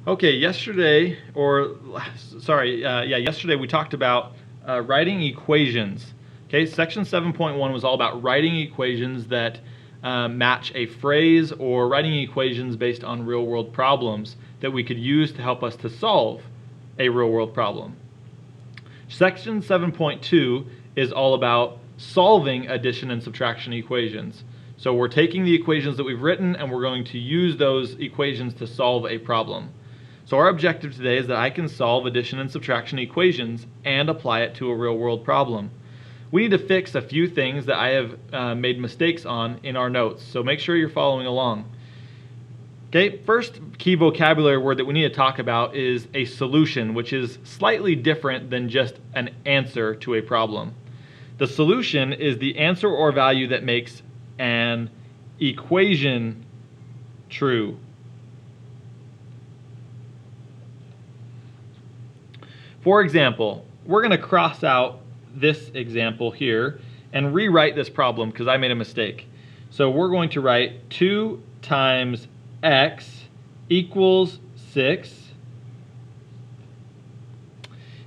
Okay, yesterday we talked about writing equations. Okay, section 7.1 was all about writing equations that match a phrase, or writing equations based on real-world problems that we could use to help us to solve a real-world problem. Section 7.2 is all about solving addition and subtraction equations. So we're taking the equations that we've written and we're going to use those equations to solve a problem. So our objective today is that I can solve addition and subtraction equations and apply it to a real-world problem. We need to fix a few things that I have made mistakes on in our notes, so make sure you're following along. Okay, first key vocabulary word that we need to talk about is a solution, which is slightly different than just an answer to a problem. The solution is the answer or value that makes an equation true. For example, we're going to cross out this example here and rewrite this problem because I made a mistake. So we're going to write 2 times x equals 6.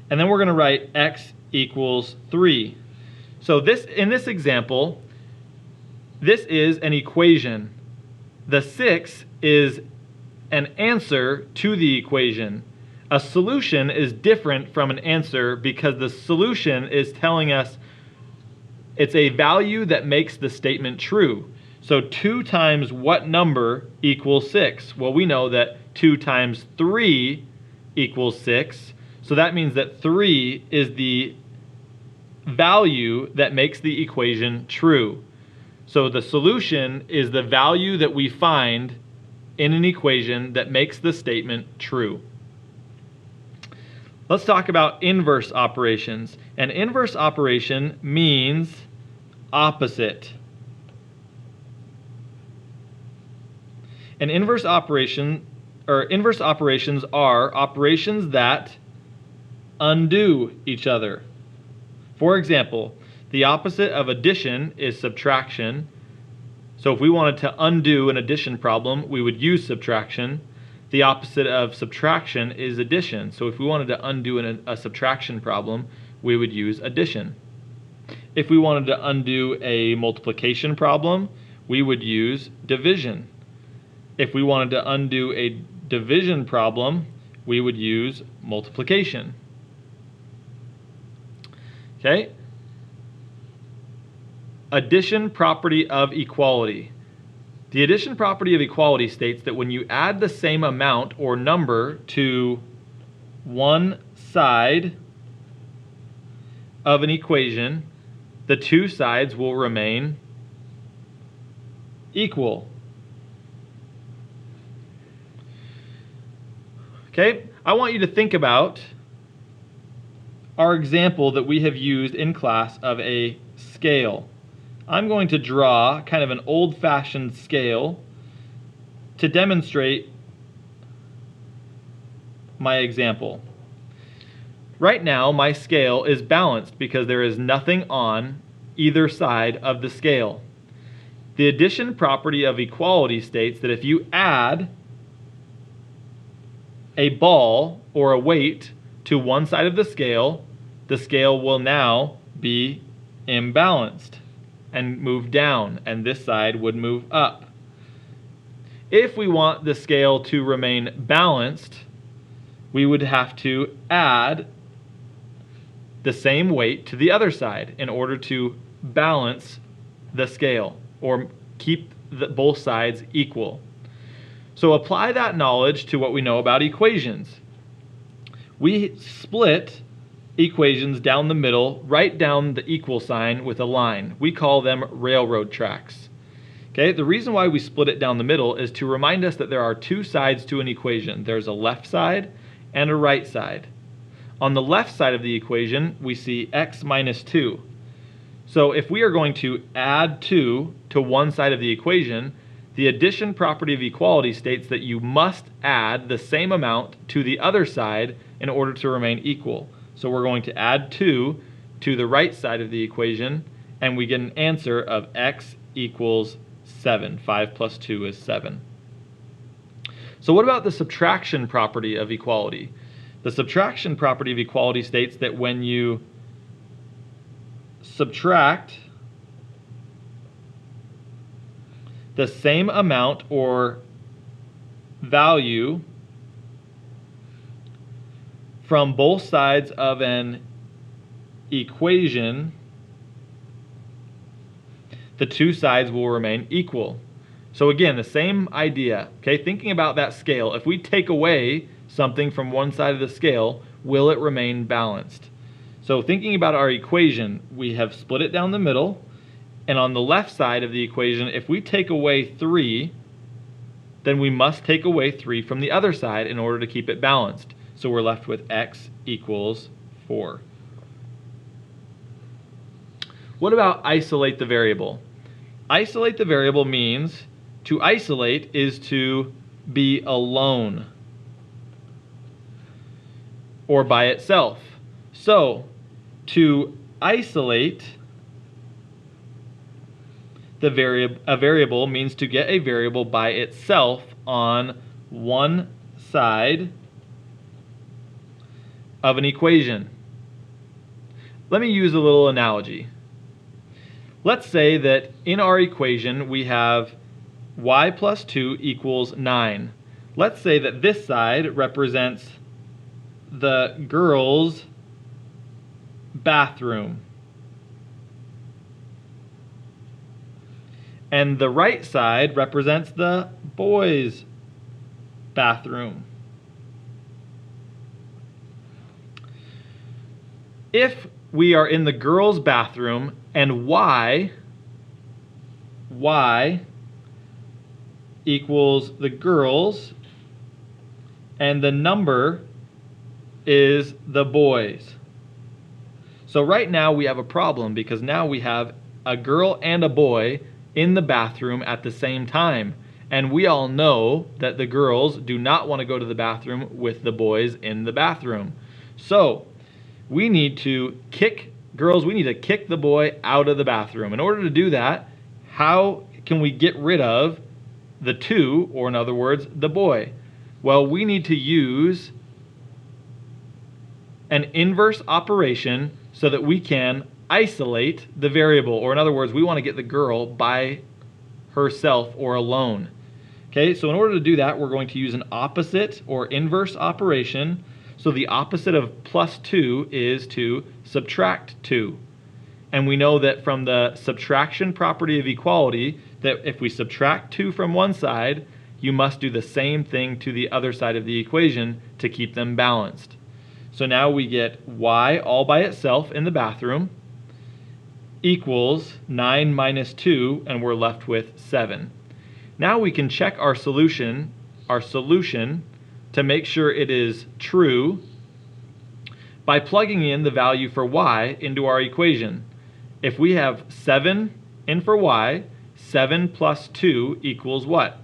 And then we're going to write x equals 3. So in this example, this is an equation. The 6 is an answer to the equation. A solution is different from an answer because the solution is telling us it's a value that makes the statement true. So 2 times what number equals 6? Well, we know that 2 times 3 equals 6. So that means that 3 is the value that makes the equation true. So the solution is the value that we find in an equation that makes the statement true. Let's talk about inverse operations. An inverse operation means opposite. An inverse operation, or inverse operations, are operations that undo each other. For example, the opposite of addition is subtraction. So if we wanted to undo an addition problem, we would use subtraction. The opposite of subtraction is addition. So if we wanted to undo a subtraction problem, we would use addition. If we wanted to undo a multiplication problem, we would use division. If we wanted to undo a division problem, we would use multiplication. Okay? Addition property of equality. The addition property of equality states that when you add the same amount or number to one side of an equation, the two sides will remain equal. Okay, I want you to think about our example that we have used in class of a scale. I'm going to draw kind of an old-fashioned scale to demonstrate my example. Right now, my scale is balanced because there is nothing on either side of the scale. The addition property of equality states that if you add a ball or a weight to one side of the scale will now be imbalanced and move down, and this side would move up. If we want the scale to remain balanced, we would have to add the same weight to the other side in order to balance the scale or keep both sides equal. So apply that knowledge to what we know about equations. We split equations down the middle, right down the equal sign with a line. We call them railroad tracks. Okay, the reason why we split it down the middle is to remind us that there are two sides to an equation. There's a left side and a right side. On the left side of the equation, we see x minus 2. So if we are going to add 2 to one side of the equation, the addition property of equality states that you must add the same amount to the other side in order to remain equal. So we're going to add 2 to the right side of the equation, and we get an answer of x equals 7. 5 plus 2 is 7. So what about the subtraction property of equality? The subtraction property of equality states that when you subtract the same amount or value from both sides of an equation, the two sides will remain equal. So again, the same idea, okay? Thinking about that scale, if we take away something from one side of the scale, will it remain balanced? So thinking about our equation, we have split it down the middle, and on the left side of the equation, if we take away 3, then we must take away 3 from the other side in order to keep it balanced. So we're left with x equals 4. What about isolate the variable? Isolate the variable means to isolate is to be alone or by itself. So to isolate a variable means to get a variable by itself on one side of an equation. Let me use a little analogy. Let's say that in our equation we have y plus 2 equals 9. Let's say that this side represents the girls' bathroom, and the right side represents the boys' bathroom. If we are in the girls' bathroom and y equals the girls and the number is the boys. So right now we have a problem because now we have a girl and a boy in the bathroom at the same time. And we all know that the girls do not want to go to the bathroom with the boys in the bathroom. So we need to kick the boy out of the bathroom. In order to do that, how can we get rid of the 2, or in other words, the boy? Well, we need to use an inverse operation so that we can isolate the variable, or in other words, we want to get the girl by herself or alone. Okay, so in order to do that, we're going to use an opposite or inverse operation. So the opposite of plus 2 is to subtract 2. And we know that from the subtraction property of equality that if we subtract 2 from one side, you must do the same thing to the other side of the equation to keep them balanced. So now we get y all by itself in the bathroom equals 9 minus 2, and we're left with 7. Now we can check our solution to make sure it is true by plugging in the value for y into our equation. If we have 7 in for y, 7 plus 2 equals what?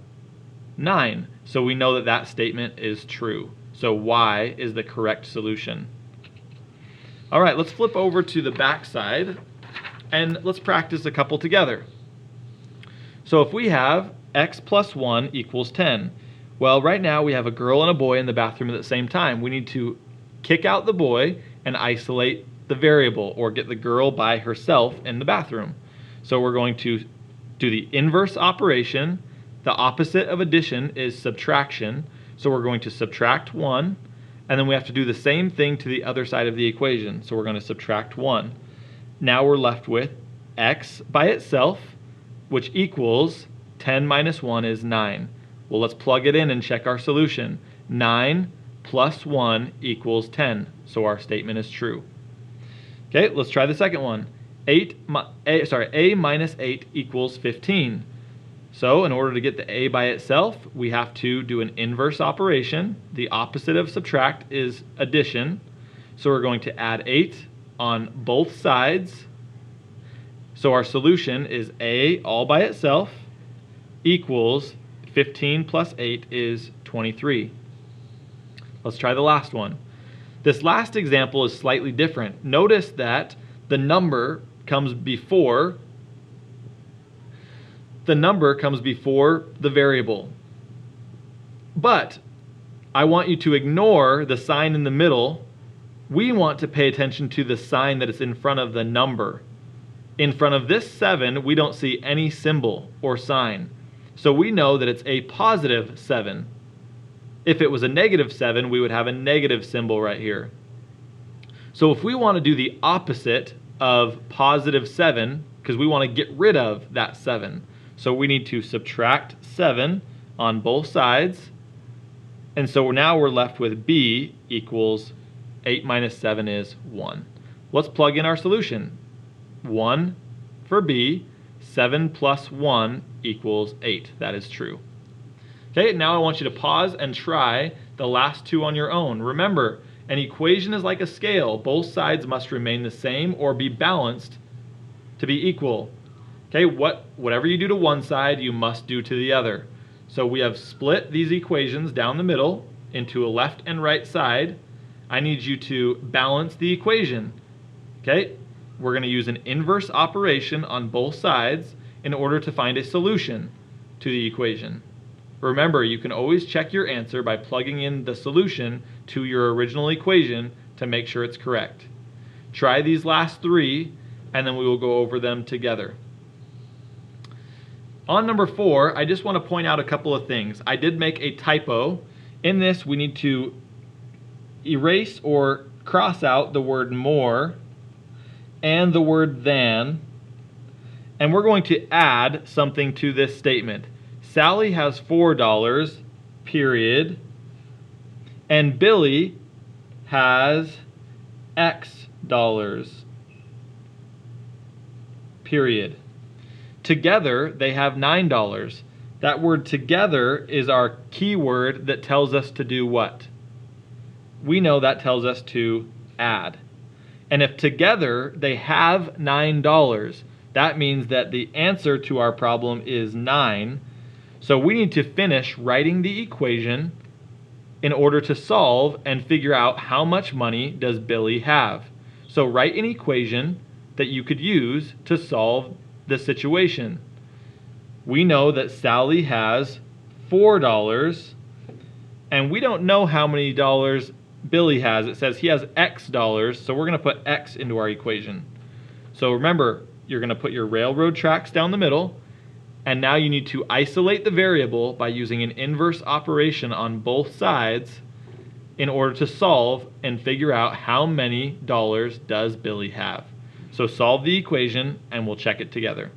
9. So we know that that statement is true. So y is the correct solution. All right, let's flip over to the back side and let's practice a couple together. So if we have x plus 1 equals 10, well, right now we have a girl and a boy in the bathroom at the same time. We need to kick out the boy and isolate the variable, or get the girl by herself in the bathroom. So we're going to do the inverse operation. The opposite of addition is subtraction. So we're going to subtract 1, and then we have to do the same thing to the other side of the equation. So we're going to subtract 1. Now we're left with x by itself, which equals 10 minus 1 is 9. Well, let's plug it in and check our solution. 9 plus 1 equals 10. So our statement is true. Okay, let's try the second one. A minus 8 equals 15. So in order to get the a by itself, we have to do an inverse operation. The opposite of subtract is addition. So we're going to add 8 on both sides. So our solution is a all by itself equals 15 plus 8 is 23. Let's try the last one. This last example is slightly different. Notice that the number comes before the variable. But I want you to ignore the sign in the middle. We want to pay attention to the sign that is in front of the number. In front of this 7, we don't see any symbol or sign. So we know that it's a positive 7. If it was a negative 7, we would have a negative symbol right here. So if we want to do the opposite of positive 7, because we want to get rid of that 7, so we need to subtract 7 on both sides. And so now we're left with b equals 8 minus 7 is 1. Let's plug in our solution. 1 for b, 7 plus 1 equals 8. That is true. Okay, now I want you to pause and try the last two on your own. Remember, an equation is like a scale. Both sides must remain the same or be balanced to be equal. Okay, whatever you do to one side, you must do to the other. So we have split these equations down the middle into a left and right side. I need you to balance the equation. Okay, we're going to use an inverse operation on both sides in order to find a solution to the equation. Remember, you can always check your answer by plugging in the solution to your original equation to make sure it's correct. Try these last three, and then we will go over them together. On number 4, I just want to point out a couple of things. I did make a typo. In this, we need to erase or cross out the word more and the word than, and we're going to add something to this statement. Sally has $4, period, and Billy has X dollars, period. Together, they have $9. That word together is our keyword that tells us to do what? We know that tells us to add. And if together they have $9, that means that the answer to our problem is 9. So we need to finish writing the equation in order to solve and figure out how much money does Billy have. So write an equation that you could use to solve the situation. We know that Sally has $4, and we don't know how many dollars Billy has. It says he has X dollars, so we're going to put X into our equation. So remember, you're going to put your railroad tracks down the middle, and now you need to isolate the variable by using an inverse operation on both sides in order to solve and figure out how many dollars does Billy have. So solve the equation and we'll check it together.